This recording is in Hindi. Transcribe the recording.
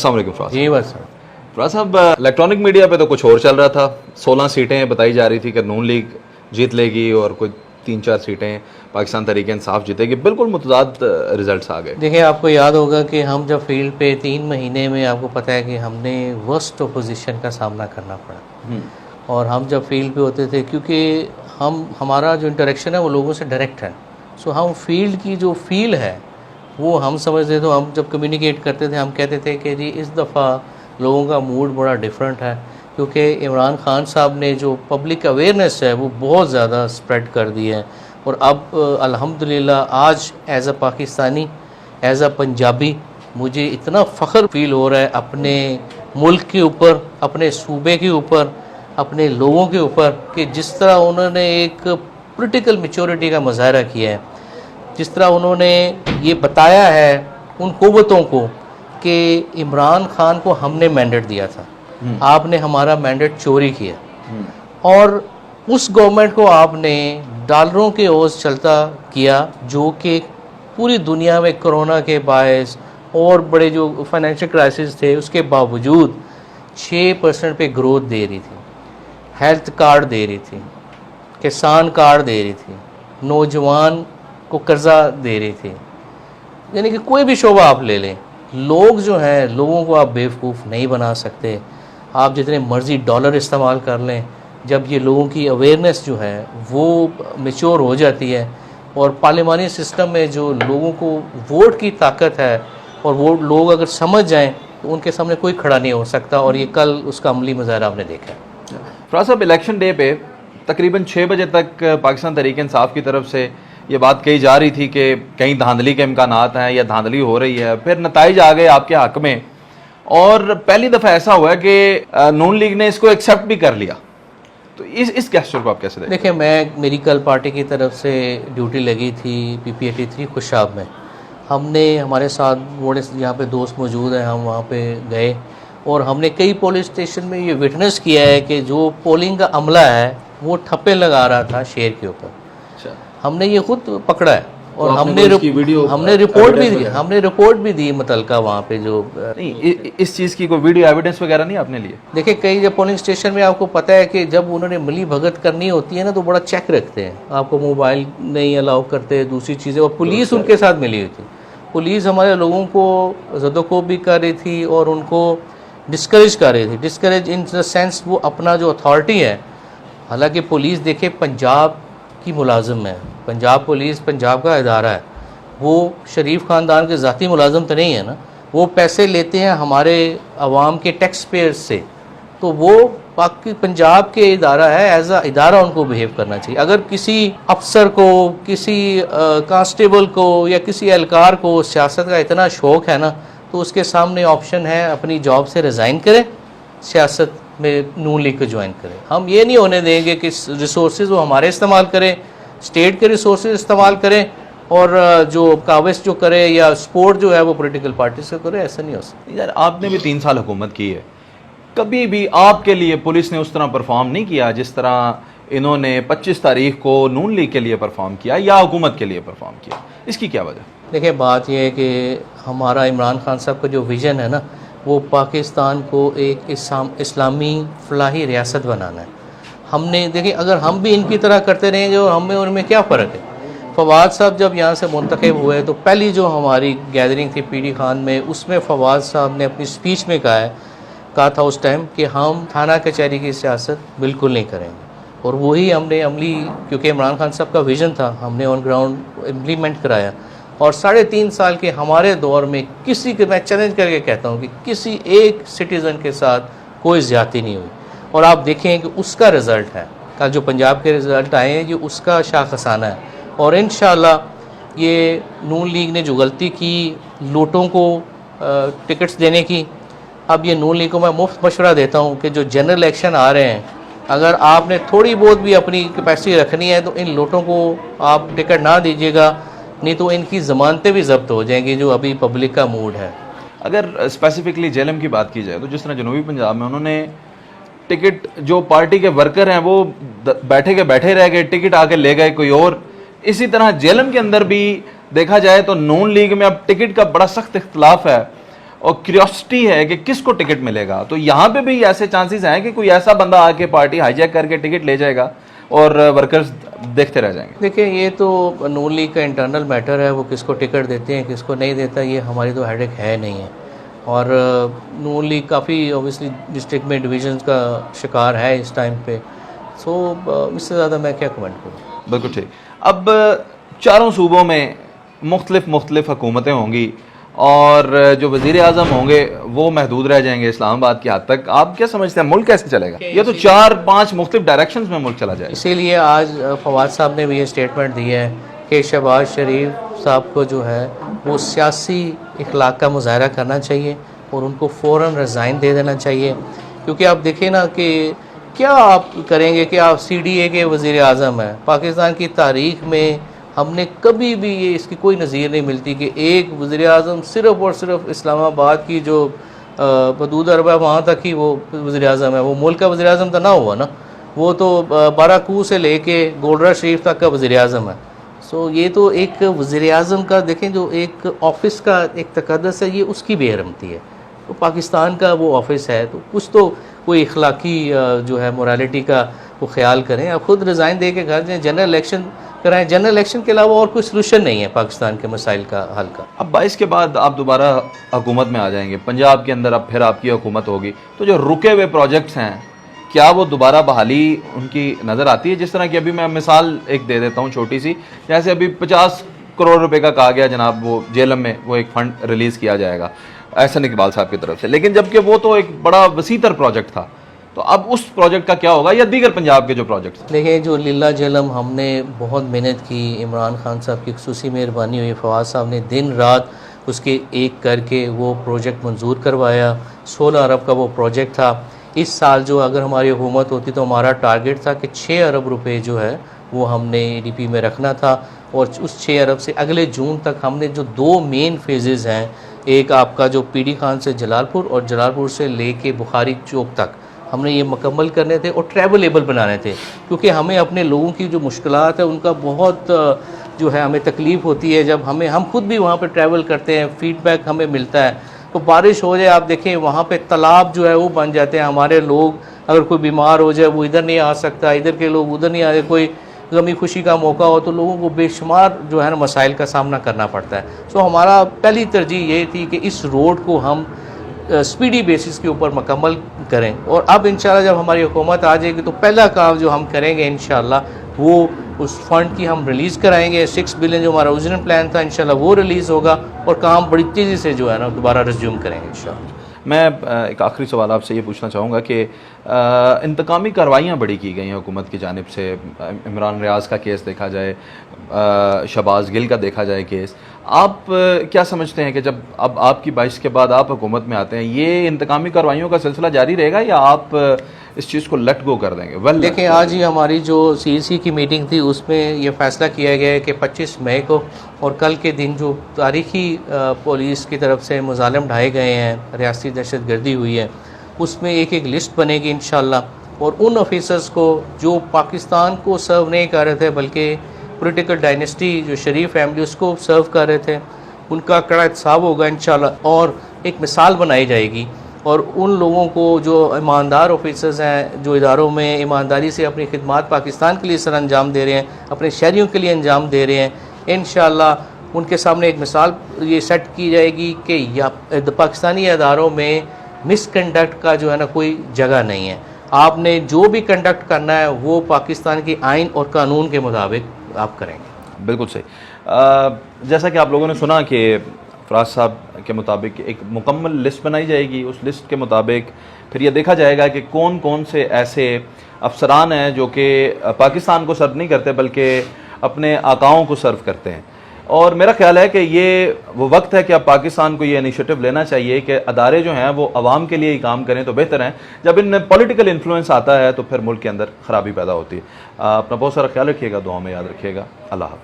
अस्सलाम वालेकुम फराज जी बस सर। फराज साहब, इलेक्ट्रॉनिक मीडिया पे तो कुछ और चल रहा था। 16 सीटें बताई जा रही थी कि नून लीग जीत लेगी और कोई 3-4 सीटें पाकिस्तान तहरीक इंसाफ जीतेगी। बिल्कुल मुतजाद रिजल्ट्स आ गए। देखिए, आपको याद होगा कि हम जब फील्ड पे 3 महीने में, आपको पता है कि हमने वर्स्ट अपोजिशन का सामना करना पड़ा। और हम जब फील्ड पे होते थे, क्योंकि हमारा जो इंटरेक्शन है वो लोगों से डायरेक्ट है, सो हम फील्ड की जो फील है वो हम समझते थे। हम जब कम्युनिकेट करते थे हम कहते थे कि जी इस दफ़ा लोगों का मूड बड़ा डिफरेंट है, क्योंकि इमरान खान साहब ने जो पब्लिक अवेयरनेस है वो बहुत ज़्यादा स्प्रेड कर दी है। और अब अल्हम्दुलिल्लाह आज as a Pakistani, as a Punjabi, मुझे इतना फ़ख्र फील हो रहा है अपने मुल्क के ऊपर, अपने सूबे के ऊपर, अपने लोगों के ऊपर, कि जिस तरह उन्होंने एक पॉलिटिकल मैच्योरिटी का मुजाहरा किया है, जिस तरह उन्होंने ये बताया है उन कुव्वतों को कि इमरान खान को हमने मैंडेट दिया था, आपने हमारा मैंडेट चोरी किया, और उस गवर्नमेंट को आपने डॉलरों के ओस चलता किया, जो कि पूरी दुनिया में कोरोना के बायस और बड़े जो फाइनेंशियल क्राइसिस थे उसके बावजूद 6% पे ग्रोथ दे रही थी, हेल्थ कार्ड दे रही थी, किसान कार्ड दे रही थी, नौजवान को कर्जा दे रही थी। यानी कि कोई भी शोबा आप ले लें, लोग जो हैं, लोगों को आप बेवकूफ़ नहीं बना सकते। आप जितने मर्ज़ी डॉलर इस्तेमाल कर लें, जब ये लोगों की अवेयरनेस जो है वो मैच्योर हो जाती है, और पार्लिमानी सिस्टम में जो लोगों को वोट की ताकत है, और वो लोग अगर समझ जाएं तो उनके सामने कोई खड़ा नहीं हो सकता। और ये कल उसका अमली मुजाहरा आपने देखा है। फराज साहब, इलेक्शन डे पे तकरीबन 6 बजे तक पाकिस्तान तहरीक इंसाफ की तरफ से ये बात कही जा रही थी कि कहीं धांधली के इम्कानात हैं या धांधली हो रही है। फिर नताइज आ गए आपके हक में, और पहली दफ़ा ऐसा हुआ है कि नून लीग ने इसको एक्सेप्ट भी कर लिया। तो इस गेस्चर को आप कैसे देखते हैं? देखिए, मैं मेरी कल पार्टी की तरफ से ड्यूटी लगी थी PP83 खुशाब में। हमने, हमारे साथ बड़े यहाँ पे दोस्त मौजूद हैं, हम वहाँ पे गए और हमने कई पोलिंग स्टेशन में ये विटनेस किया है कि जो पोलिंग का अमला है वो ठप्पे लगा रहा था शेर के ऊपर। हमने ये खुद पकड़ा है, और तो हमने रिपोर्ट भी दी मुतलका वहाँ पे जो नहीं, इस चीज़ की कोई वीडियो एविडेंस वगैरह नहीं आपने लिए? देखिए, कई जब पोलिंग स्टेशन में आपको पता है कि जब उन्होंने मिली भगत करनी होती है ना, तो बड़ा चेक रखते हैं, आपको मोबाइल नहीं अलाउ करते, दूसरी चीज़ें। और पुलिस उनके साथ मिली हुई थी। पुलिस हमारे लोगों को ज़दोकोब भी कर रही थी और उनको डिस्करेज कर रही थी। डिस्करेज इन द सेंस, वो अपना जो अथॉरिटी है, हालांकि पुलिस देखे पंजाब की मुलाजिम है, पंजाब पुलिस पंजाब का इदारा है, वो शरीफ ख़ानदान के ज़ाती मुलाजिम तो नहीं है ना, वो पैसे लेते हैं हमारे आवाम के टैक्स पेयर्स से, तो वो पंजाब के इदारा है, एज अ इदारा उनको बिहेव करना चाहिए। अगर किसी अफसर को, किसी कांस्टेबल को या किसी एहलकार को सियासत का इतना शौक़ है ना, तो उसके सामने ऑप्शन है अपनी जॉब से रिज़ाइन करें, सियासत में नून लीग को ज्वाइन करें। हम ये नहीं होने देंगे कि रिसोर्सेज वो हमारे इस्तेमाल करें, स्टेट के रिसोर्सेज इस्तेमाल करें, और जो काविश जो करे या स्पोर्ट जो है वो पॉलिटिकल पार्टी से करे। ऐसा नहीं हो सकता। यार, आपने भी 3 साल हुकूमत की है, कभी भी आपके लिए पुलिस ने उस तरह परफॉर्म नहीं किया जिस तरह इन्होंने 25 तारीख को नून लीग के लिए परफॉर्म किया या हुकूमत के लिए परफॉर्म किया? इसकी क्या वजह? देखिए, बात यह है कि हमारा इमरान खान साहब का जो विज़न है ना, वो पाकिस्तान को एक इस्लामी फलाही रियासत बनाना है। हमने, देखिए, अगर हम भी इनकी तरह करते रहेंगे और हमें उनमें क्या फ़र्क है। फवाद साहब जब यहाँ से मुंतखब हुए तो पहली जो हमारी गैदरिंग थी PD खान में, उसमें फवाद साहब ने अपनी स्पीच में कहा था उस टाइम कि हम थाना कचहरी की सियासत बिल्कुल नहीं करेंगे। और वही हमने अमली, क्योंकि इमरान खान साहब का विज़न था, हमने ऑन ग्राउंड इम्प्लीमेंट कराया। और 3.5 साल के हमारे दौर में किसी के, मैं चैलेंज करके कहता हूँ कि किसी एक सिटीज़न के साथ कोई ज़्यादती नहीं हुई। और आप देखें कि उसका रिज़ल्ट है, कल जो पंजाब के रिज़ल्ट आए हैं, ये उसका शाखसाना है। और इंशाअल्लाह ये नून लीग ने जो गलती की लोटों को टिकट्स देने की, अब ये नून लीग को मैं मुफ्त मशवरा देता हूँ कि जो जनरल इलेक्शन आ रहे हैं, अगर आपने थोड़ी बहुत भी अपनी कैपेसिटी रखनी है तो इन लोटों को आप टिकट ना दीजिएगा, नहीं तो इनकी ज़मानतें भी ज़ब्त हो जाएंगी, जो अभी पब्लिक का मूड है। अगर स्पेसिफिकली JLM की बात की जाए तो जिस तरह जनूबी पंजाब में उन्होंने टिकट, जो पार्टी के वर्कर हैं वो बैठे के बैठे रह गए, टिकट आके ले गए कोई और। इसी तरह JLM के अंदर भी देखा जाए तो नून लीग में अब टिकट का बड़ा सख्त इख्तलाफ है। और क्यूरियोसिटी है कि किसको टिकट मिलेगा। तो यहाँ पे भी ऐसे चांसेस हैं कि कोई ऐसा बंदा आके पार्टी हाईजैक करके टिकट ले जाएगा और वर्कर्स देखते रह जाएंगे। देखिए, ये तो नून लीग का इंटरनल मैटर है, वो किसको टिकट देते हैं किसको नहीं देता, ये हमारी तो हेडेक है नहीं है। और नून लीग काफ़ी ऑब्वियसली डिस्ट्रिक्ट में डिवीजन्स का शिकार है इस टाइम पे, सो इससे ज़्यादा मैं क्या कमेंट करूँ। बिल्कुल ठीक। अब चारों सूबों में मुख्तलिफ हुकूमतें होंगी और जो वज़ीर आज़म होंगे वो महदूद रह जाएंगे इस्लामाबाद की हद तक। आप क्या समझते हैं मुल्क कैसे चलेगा? ये तो 4-5 मुख्तलिफ डायरेक्शंस में मुल्क चला जाएगा। इसीलिए आज फवाद साहब ने भी ये स्टेटमेंट दी है कि शहबाज शरीफ साहब को जो है वो सियासी इखलाक का मुजाहरा करना चाहिए और उनको फ़ौरन रिज़ाइन दे देना चाहिए। क्योंकि आप देखें ना कि क्या आप करेंगे कि आप CDA के वज़ीर आज़म हैं। पाकिस्तान की तारीख़ में हमने कभी भी ये इसकी कोई नज़ीर नहीं मिलती कि एक वज़ीर आज़म सिर्फ़ और सिर्फ इस्लामाबाद की जो हदूद अरब है वहाँ तक ही वो वज़ीर आज़म है। वो मुल्क का वज़ीर आज़म तो ना हुआ ना, वो तो बाराकू से लेके गोल्डरा शरीफ तक का वज़ीर आज़म है। सो ये तो एक वज़ीर आज़म का देखें जो एक ऑफ़िस का एक तक़द्दुस है, ये उसकी बेरहमती है। तो पाकिस्तान का वो ऑफ़िस है, तो कुछ तो कोई इखलाकी जो है मोरालिटी का वो ख्याल करें। आप खुद रिज़ाइन दे के घर जाएँ, जनरल इलेक्शन कराएं। जनरल इलेक्शन के अलावा और कोई सलूशन नहीं है पाकिस्तान के मसाइल का हल का। अब 22 के बाद आप दोबारा हुकूमत में आ जाएंगे, पंजाब के अंदर अब फिर आपकी हुकूमत होगी, तो जो रुके हुए प्रोजेक्ट्स हैं क्या वो दोबारा बहाली उनकी नज़र आती है? जिस तरह की अभी मैं मिसाल एक दे देता हूँ छोटी सी, जैसे अभी 50 करोड़ रुपए का कहा गया जनाब, वो जेलम में वो एक फंड रिलीज़ किया जाएगा एहसन इकबाल साहब की तरफ से, लेकिन जबकि वो तो एक बड़ा वसीतर प्रोजेक्ट था, तो अब उस प्रोजेक्ट का क्या होगा या दीगर पंजाब के जो प्रोजेक्ट्स? देखिए, जो लीला जेलम हमने बहुत मेहनत की, इमरान खान साहब की खुसूसी मेहरबानी हुई, फवाद साहब ने दिन रात उसके एक करके वो प्रोजेक्ट मंजूर करवाया। 16 अरब का वो प्रोजेक्ट था। इस साल जो अगर हमारी हुकूमत होती तो हमारा टारगेट था कि 6 अरब रुपए जो है वो हमने ADP में रखना था, और उस 6 अरब से अगले जून तक हमने जो 2 मेन फेजेज़ हैं, एक आपका जो PD खान से जलालपुर और जलालपुर से लेके बुखारी चौक तक हमने ये मुकम्मल करने थे और ट्रैवलेबल बनाने थे। क्योंकि हमें अपने लोगों की जो मुश्किलात है उनका बहुत जो है हमें तकलीफ़ होती है जब हम खुद भी वहाँ पे ट्रैवल करते हैं, फ़ीडबैक हमें मिलता है। तो बारिश हो जाए, आप देखें वहाँ पे तालाब जो है वो बन जाते हैं। हमारे लोग अगर कोई बीमार हो जाए वो इधर नहीं आ सकता, इधर के लोग उधर नहीं आ, कोई गमी खुशी का मौका हो तो लोगों को बेशुमार जो है ना मसाइल का सामना करना पड़ता है। सो हमारा पहली तरजीह ये थी कि इस रोड को हम स्पीडी बेसिस के ऊपर मुकम्मल करें, और अब इंशाल्लाह जब हमारी हुकूमत आ जाएगी तो पहला काम जो हम करेंगे इंशाल्लाह वो उस फंड की हम रिलीज़ कराएंगे। 6 बिलियन जो हमारा ओरिजिनल प्लान था इंशाल्लाह वो रिलीज़ होगा और काम बड़ी तेज़ी से जो है ना दोबारा रिज्यूम करेंगे इंशाल्लाह। मैं एक आखिरी सवाल आपसे ये पूछना चाहूँगा कि इंतकामी कार्रवाइयाँ बड़ी की गई हैं हुकूमत की जानिब से। इमरान रियाज का केस देखा जाए, शहबाज गिल का देखा जाए केस, आप क्या समझते हैं कि जब अब आपकी 22 के बाद आप हुकूमत में आते हैं, ये इंतकामी कार्रवाइयों का सिलसिला जारी रहेगा या आप इस चीज़ को लेट गो कर देंगे? देखिए, आज ही हमारी जो CEC की मीटिंग थी उसमें ये फ़ैसला किया गया है कि 25 मई को और कल के दिन जो तारीखी पुलिस की तरफ से मुजालिम ढाए गए हैं, रियासती दहशतगर्दी हुई है, उसमें एक लिस्ट बनेगी इंशाल्लाह, और उन ऑफिसर्स को जो पाकिस्तान को सर्व नहीं कर रहे थे बल्कि पॉलिटिकल डायनेस्टी जो शरीफ फैमिली उसको सर्व कर रहे थे, उनका कड़ा एहतसाब होगा इंशाल्लाह, और एक मिसाल बनाई जाएगी। और उन लोगों को जो ईमानदार ऑफिसर्स हैं, जो इदारों में ईमानदारी से अपनी खिदमत पाकिस्तान के लिए सर अंजाम दे रहे हैं, अपने शहरियों के लिए अंजाम दे रहे हैं, इंशाल्लाह उनके सामने एक मिसाल ये सेट की जाएगी कि या पाकिस्तानी इदारों में मिसकंडक्ट का जो है ना कोई जगह नहीं है। आपने जो भी कंडक्ट करना है वो पाकिस्तान की आइन और कानून के मुताबिक आप करेंगे। बिल्कुल सही। जैसा कि आप लोगों ने सुना कि फराज साहब के मुताबिक एक मुकम्मल लिस्ट बनाई जाएगी, उस लिस्ट के मुताबिक फिर ये देखा जाएगा कि कौन कौन से ऐसे अफसरान हैं जो कि पाकिस्तान को सर्व नहीं करते बल्कि अपने आकाओं को सर्व करते हैं। और मेरा ख्याल है कि ये वो वक्त है कि अब पाकिस्तान को ये इनिशिएटिव लेना चाहिए कि अदारे जो हैं वो आवाम के लिए ही काम करें तो बेहतर हैं। जब इनमें पॉलिटिकल इन्फ्लुएंस आता है तो फिर मुल्क के अंदर ख़राबी पैदा होती है। अपना बहुत सारा ख्याल रखिएगा, दुआ में याद रखिएगा। अल्लाह हाफ़िज़।